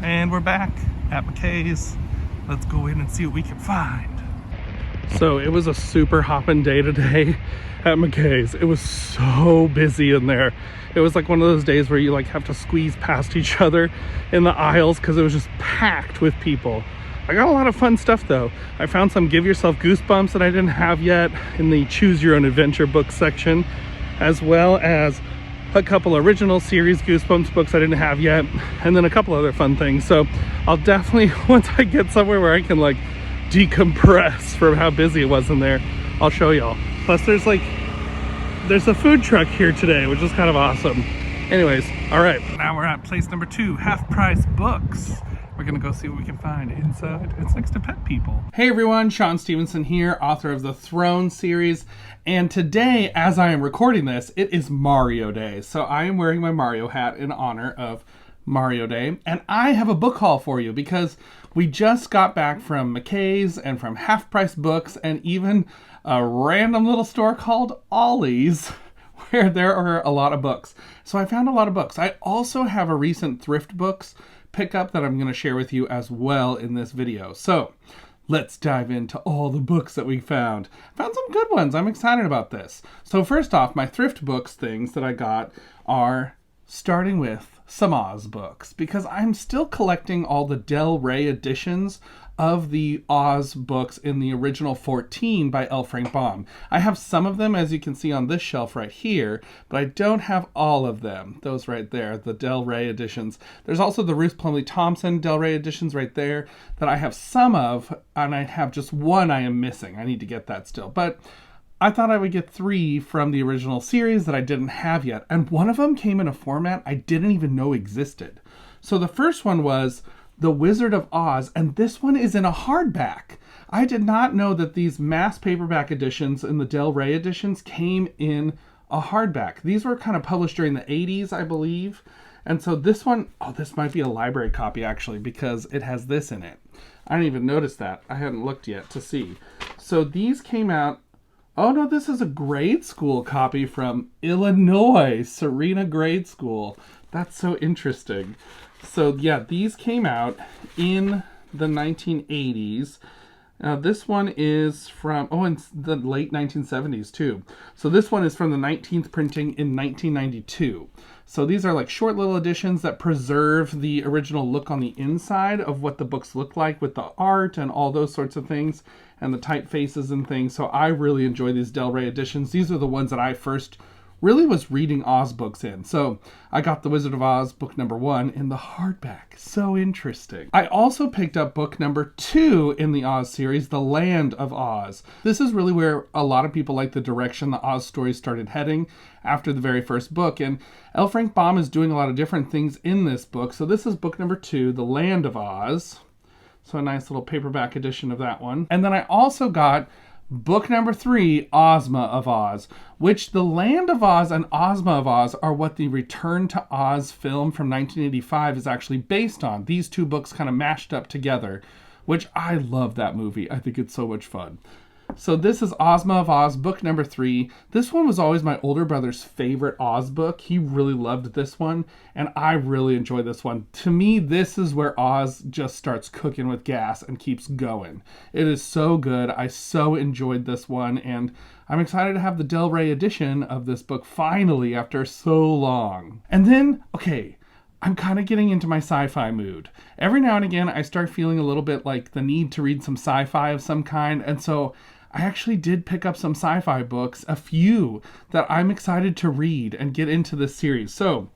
And we're back at McKay's. Let's go in and see what we can find. So it was a super hopping day today at McKay's. It was so busy in there. It was like one of those days where you like have to squeeze past each other in the aisles because it was just packed with people. I got a lot of fun stuff though. I found some Give Yourself Goosebumps that I didn't have yet in the Choose Your Own Adventure book section, as well as a couple original series Goosebumps books I didn't have yet, and then a couple other fun things. So I'll definitely, once I get somewhere where I can like decompress from how busy it was in there, I'll show y'all. Plus there's a food truck here today, which is kind of awesome. Anyways, all right, now we're at place number 2, Half Price Books. We're gonna go see what we can find inside. It's next to Pet People. Hey everyone, Shaun Stevenson here, author of the Throne series. And today, as I am recording this, it is Mario Day. So I am wearing my Mario hat in honor of Mario Day. And I have a book haul for you because we just got back from McKay's and from Half Price Books and even a random little store called Ollie's, where there are a lot of books. So I found a lot of books. I also have a recent ThriftBooks pickup that I'm going to share with you as well in this video. So let's dive into all the books that we found. Found some good ones. I'm excited about this. So first off, my ThriftBooks things that I got are starting with some Oz books, because I'm still collecting all the Del Rey editions of the Oz books in the original 14 by L. Frank Baum. I have some of them, as you can see on this shelf right here, but I don't have all of them. Those right there, the Del Rey editions. There's also the Ruth Plumley Thompson Del Rey editions right there that I have some of, and I have just one I am missing. I need to get that still. But I thought I would get 3 from the original series that I didn't have yet, and one of them came in a format I didn't even know existed. So the first one was The Wizard of Oz, and this one is in a hardback. I did not know that these mass paperback editions and the Del Rey editions came in a hardback. These were kind of published during the 80s, I believe. And so this one, oh, this might be a library copy actually, because it has this in it. I didn't even notice that. I hadn't looked yet to see. So these came out. Oh no, this is a grade school copy from Illinois, Serena Grade School. That's so interesting. So yeah, these came out in the 1980s. This one is from, in the late 1970s too. So this one is from the 19th printing in 1992. So these are like short little editions that preserve the original look on the inside of what the books look like with the art and all those sorts of things and the typefaces and things. So I really enjoy these Del Rey editions. These are the ones that I first really was reading Oz books in. So I got The Wizard of Oz book number 1 in the hardback. So interesting. I also picked up book number 2 in the Oz series, The Land of Oz. This is really where a lot of people like the direction the Oz stories started heading after the very first book. And L. Frank Baum is doing a lot of different things in this book. So this is book number 2, The Land of Oz. So a nice little paperback edition of that one. And then I also got book number 3, Ozma of Oz, which The Land of Oz and Ozma of Oz are what the Return to Oz film from 1985 is actually based on. These two books kind of mashed up together, which I love that movie. I think it's so much fun. So this is Ozma of Oz, book number 3. This one was always my older brother's favorite Oz book. He really loved this one, and I really enjoy this one. To me, this is where Oz just starts cooking with gas and keeps going. It is so good. I so enjoyed this one, and I'm excited to have the Del Rey edition of this book finally after so long. And then, okay, I'm kind of getting into my sci-fi mood. Every now and again, I start feeling a little bit like the need to read some sci-fi of some kind, and so I actually did pick up some sci-fi books, a few that I'm excited to read and get into this series. So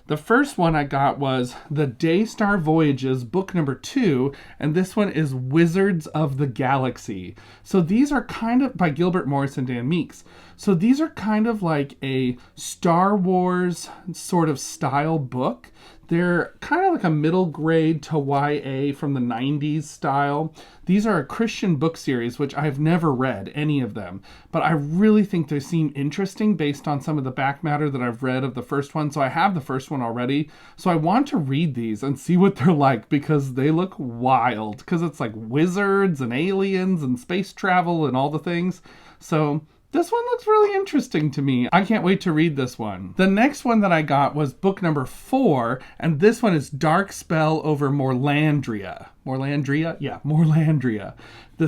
the first one I got was The Daystar Voyages, book number 2, and this one is Wizards of the Galaxy. So these are kind of by Gilbert Morris and Dan Meeks. So these are kind of like a Star Wars sort of style book. They're kind of like a middle grade to YA from the 90s style. These are a Christian book series, which I've never read any of them, but I really think they seem interesting based on some of the back matter that I've read of the first one. So I have the first one already. So I want to read these and see what they're like because they look wild, because it's like wizards and aliens and space travel and all the things. So This one looks really interesting to me. I can't wait to read this one. The next one that I got was book number 4, and this one is Dark Spell over Morlandria. Morlandria? Yeah, Morlandria.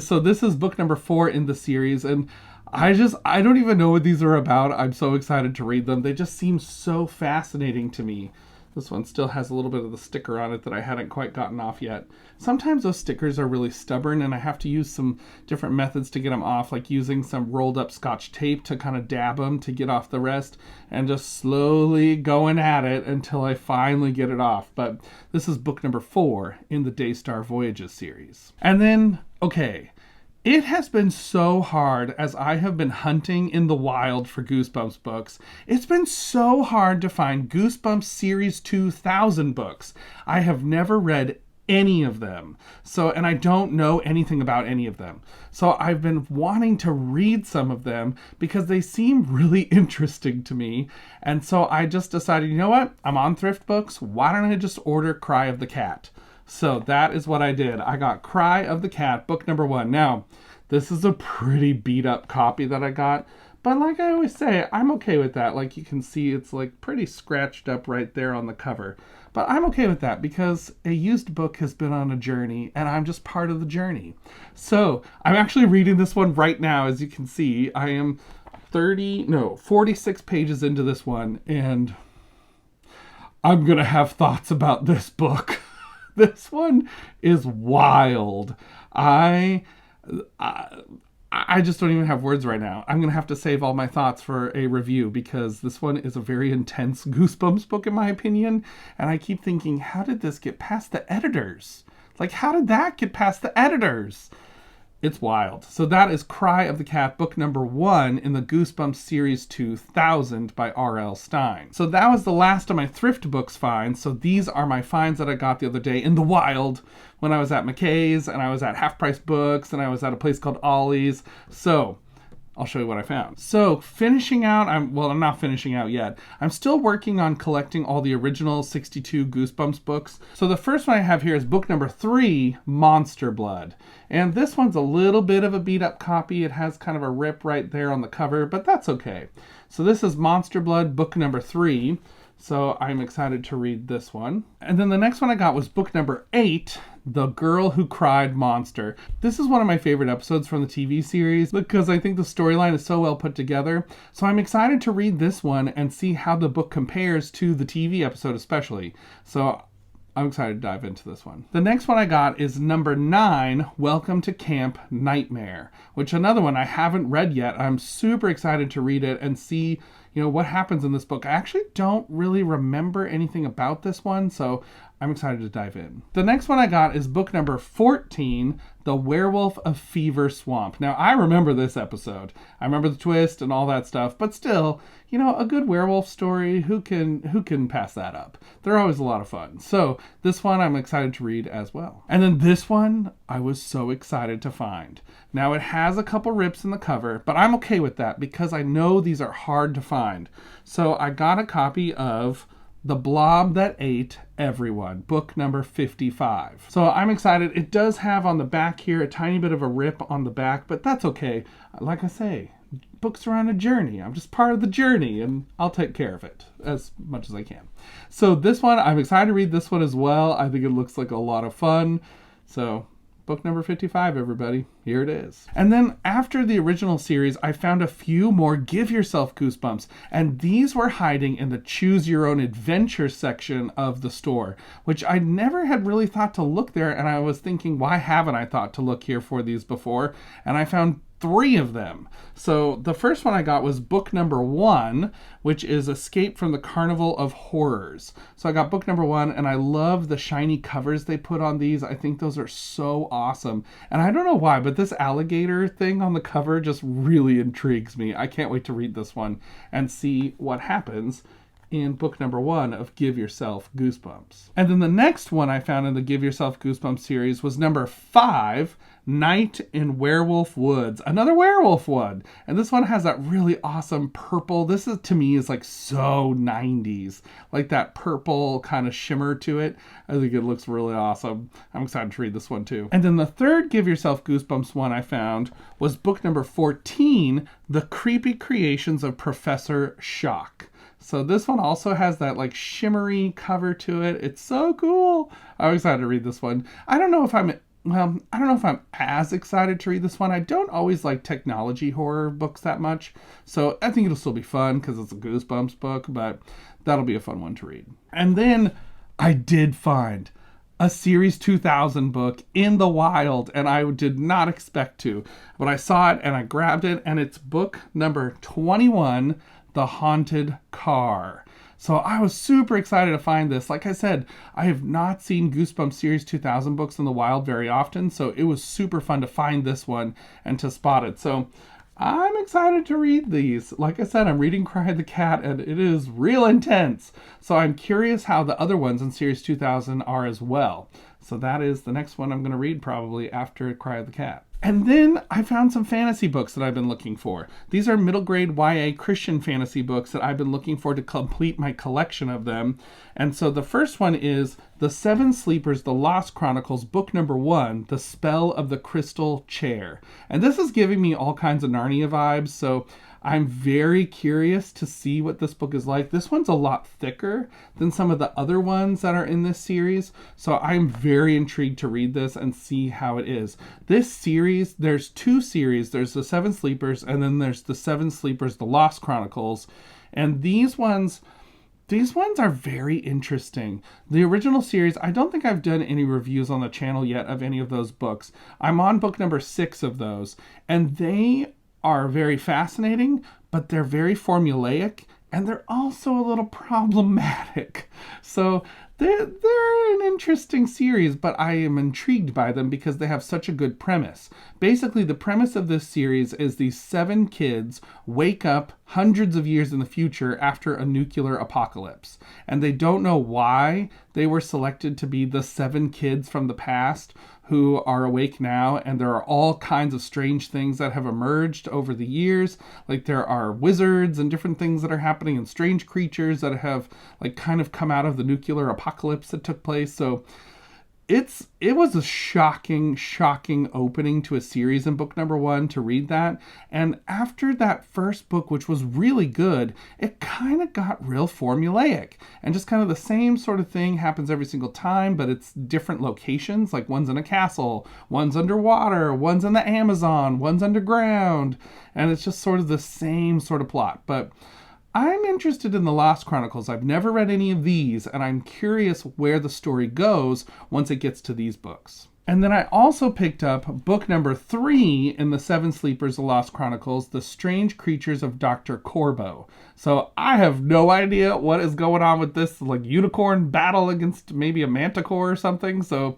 So this is book number 4 in the series, and I don't even know what these are about. I'm so excited to read them. They just seem so fascinating to me. This one still has a little bit of the sticker on it that I hadn't quite gotten off yet. Sometimes those stickers are really stubborn and I have to use some different methods to get them off, like using some rolled up Scotch tape to kind of dab them to get off the rest, and just slowly going at it until I finally get it off. But this is book number 4 in the Daystar Voyages series. And then, okay, it has been so hard as I have been hunting in the wild for Goosebumps books. It's been so hard to find Goosebumps Series 2000 books. I have never read any of them. And I don't know anything about any of them. So I've been wanting to read some of them because they seem really interesting to me. And so I just decided, you know what? I'm on ThriftBooks. Why don't I just order Cry of the Cat? So that is what I did. I got Cry of the Cat, book number 1. Now, this is a pretty beat up copy that I got, but like I always say, I'm okay with that. Like you can see, it's like pretty scratched up right there on the cover, but I'm okay with that because a used book has been on a journey and I'm just part of the journey. So I'm actually reading this one right now. As you can see, I am 46 pages into this one, and I'm gonna have thoughts about this book. This one is wild. I just don't even have words right now. I'm going to have to save all my thoughts for a review because this one is a very intense Goosebumps book in my opinion. And I keep thinking, how did this get past the editors? Like, how did that get past the editors? It's wild. So that is Cry of the Cat, book number 1 in the Goosebumps Series 2000 by R.L. Stine. So that was the last of my ThriftBooks finds. So these are my finds that I got the other day in the wild when I was at McKay's, and I was at Half Price Books, and I was at a place called Ollie's. So I'll show you what I found. So finishing out, I'm not finishing out yet. I'm still working on collecting all the original 62 Goosebumps books. So the first one I have here is book number 3, Monster Blood. And this one's a little bit of a beat up copy. It has kind of a rip right there on the cover, but that's okay. So this is Monster Blood, book number 3. So I'm excited to read this one. And then the next one I got was book number 8, The Girl Who Cried Monster. This is one of my favorite episodes from the TV series because I think the storyline is so well put together. So I'm excited to read this one and see how the book compares to the TV episode especially. So I'm excited to dive into this one. The next one I got is number 9, Welcome to Camp Nightmare, which another one I haven't read yet. I'm super excited to read it and see, what happens in this book. I actually don't really remember anything about this one, so I'm excited to dive in. The next one I got is book number 14, The Werewolf of Fever Swamp. Now, I remember this episode. I remember the twist and all that stuff, but still, a good werewolf story, who can pass that up? They're always a lot of fun. So this one I'm excited to read as well. And then this one I was so excited to find. Now, it has a couple rips in the cover, but I'm okay with that because I know these are hard to find. So I got a copy of The Blob That Ate Everyone, book number 55. So I'm excited. It does have on the back here a tiny bit of a rip on the back, but that's okay. Like I say, books are on a journey. I'm just part of the journey, and I'll take care of it as much as I can. So this one, I'm excited to read this one as well. I think it looks like a lot of fun. So book number 55, everybody. Here it is. And then after the original series, I found a few more Give Yourself Goosebumps, and these were hiding in the Choose Your Own Adventure section of the store, which I never had really thought to look there, and I was thinking, why haven't I thought to look here for these before? And I found 3 of them. So the first one I got was book number 1, which is Escape from the Carnival of Horrors. So I got book number 1, and I love the shiny covers they put on these. I think those are so awesome. And I don't know why, but this alligator thing on the cover just really intrigues me. I can't wait to read this one and see what happens in book number 1 of Give Yourself Goosebumps. And then the next one I found in the Give Yourself Goosebumps series was number 5, Night in Werewolf Woods. Another werewolf one. And this one has that really awesome purple. This is, to me, is like so 90s. Like that purple kind of shimmer to it. I think it looks really awesome. I'm excited to read this one too. And then the third Give Yourself Goosebumps one I found was book number 14, The Creepy Creations of Professor Shock. So this one also has that like shimmery cover to it. It's so cool. I'm excited to read this one. I don't know if I'm as excited to read this one. I don't always like technology horror books that much. So I think it'll still be fun because it's a Goosebumps book, but that'll be a fun one to read. And then I did find a Series 2000 book in the wild, and I did not expect to. But I saw it and I grabbed it, and it's book number 21, The Haunted Car. So I was super excited to find this. Like I said, I have not seen Goosebumps Series 2000 books in the wild very often, so it was super fun to find this one and to spot it. So I'm excited to read these. Like I said, I'm reading Cry the Cat, and it is real intense. So I'm curious how the other ones in Series 2000 are as well. So that is the next one I'm going to read probably after Cry the Cat. And then I found some fantasy books that I've been looking for. These are middle grade YA Christian fantasy books that I've been looking for to complete my collection of them. And so the first one is The Seven Sleepers, The Lost Chronicles, book number 1, The Spell of the Crystal Chair. And this is giving me all kinds of Narnia vibes, so I'm very curious to see what this book is like. This one's a lot thicker than some of the other ones that are in this series, so I'm very intrigued to read this and see how it is. This series, there's 2 series. There's The Seven Sleepers, and then there's The Seven Sleepers, The Lost Chronicles. And these ones are very interesting. The original series, I don't think I've done any reviews on the channel yet of any of those books. I'm on book number 6 of those, and they are very fascinating, but they're very formulaic, and they're also a little problematic. So they're an interesting series, but I am intrigued by them because they have such a good premise. Basically, the premise of this series is these 7 kids wake up hundreds of years in the future after a nuclear apocalypse. And they don't know why they were selected to be the 7 kids from the past who are awake now, and there are all kinds of strange things that have emerged over the years. Like there are wizards and different things that are happening, and strange creatures that have like kind of come out of the nuclear apocalypse that took place. So it was a shocking opening to a series in book number 1 to read that. And after that first book, which was really good, it kind of got real formulaic. And just kind of the same sort of thing happens every single time, but it's different locations. Like one's in a castle, one's underwater, one's in the Amazon, one's underground. And it's just sort of the same sort of plot. But I'm interested in the Lost Chronicles. I've never read any of these, and I'm curious where the story goes once it gets to these books. And then I also picked up book number 3 in The Seven Sleepers, The Lost Chronicles, The Strange Creatures of Dr. Corbo. So I have no idea what is going on with this like unicorn battle against maybe a manticore or something. So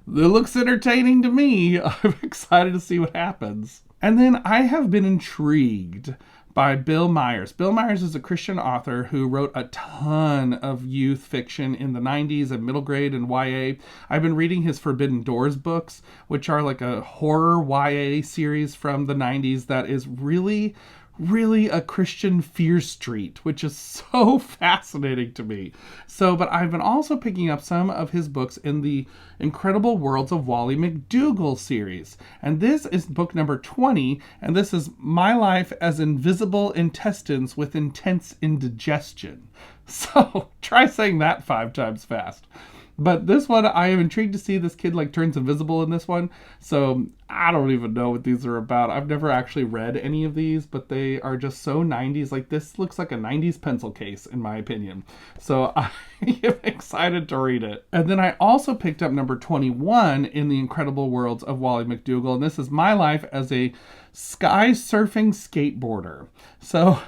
it looks entertaining to me. I'm excited to see what happens. And then I have been intrigued by Bill Myers. Bill Myers is a Christian author who wrote a ton of youth fiction in the 90s and middle grade and YA. I've been reading his Forbidden Doors books, which are like a horror YA series from the 90s that is really a Christian Fear Street, which is so fascinating to me. But I've been also picking up some of his books in the Incredible Worlds of Wally McDougall series. And this is book number 20, and this is My Life as Invisible Intestines with Intense Indigestion. So try saying that 5 times fast. But this one, I am intrigued to see this kid like turns invisible in this one. So I don't even know what these are about. I've never actually read any of these, but they are just so 90s. Like this looks like a 90s pencil case in my opinion. So I am excited to read it. And then I also picked up number 21 in the Incredible Worlds of Wally McDougall. And this is My Life as a Sky Surfing Skateboarder. So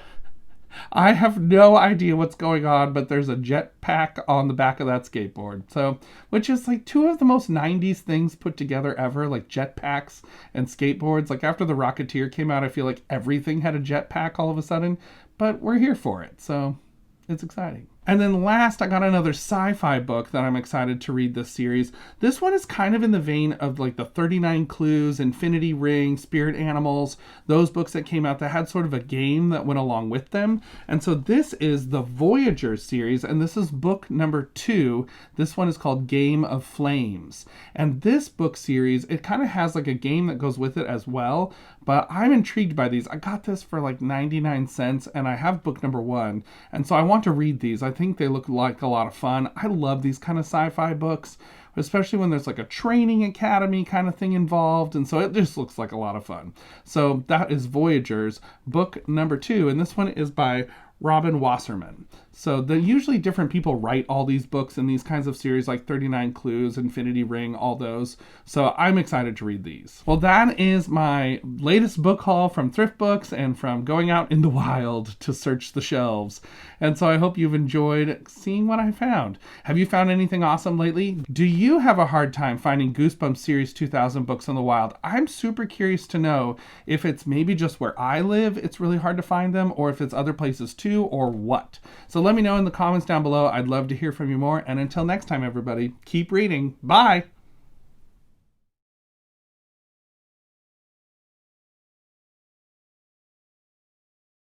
I have no idea what's going on, but there's a jetpack on the back of that skateboard. So, which is like 2 of the most 90s things put together ever, like jetpacks and skateboards. Like after The Rocketeer came out, I feel like everything had a jetpack all of a sudden, but we're here for it. So It's exciting. And then last, I got another sci-fi book that I'm excited to read this series. This one is kind of in the vein of like the 39 Clues, Infinity Ring, Spirit Animals, those books that came out that had sort of a game that went along with them. And so this is the Voyagers series, and this is book number 2. This one is called Game of Flames. And this book series, it kind of has like a game that goes with it as well, but I'm intrigued by these. I got this for like 99 cents, and I have book number 1, and so I want to read these. I think they look like a lot of fun. I love these kind of sci-fi books, especially when there's like a training academy kind of thing involved, and so it just looks like a lot of fun. So that is Voyagers, book number 2, and this one is by Robin Wasserman. So usually different people write all these books in these kinds of series, like 39 Clues, Infinity Ring, all those. So I'm excited to read these. Well, that is my latest book haul from ThriftBooks and from going out in the wild to search the shelves. And so I hope you've enjoyed seeing what I found. Have you found anything awesome lately? Do you have a hard time finding Goosebumps Series 2000 books in the wild? I'm super curious to know if it's maybe just where I live, it's really hard to find them, or if it's other places too, or what. So let me know in the comments down below. I'd love to hear from you more. And until next time, everybody, keep reading. Bye.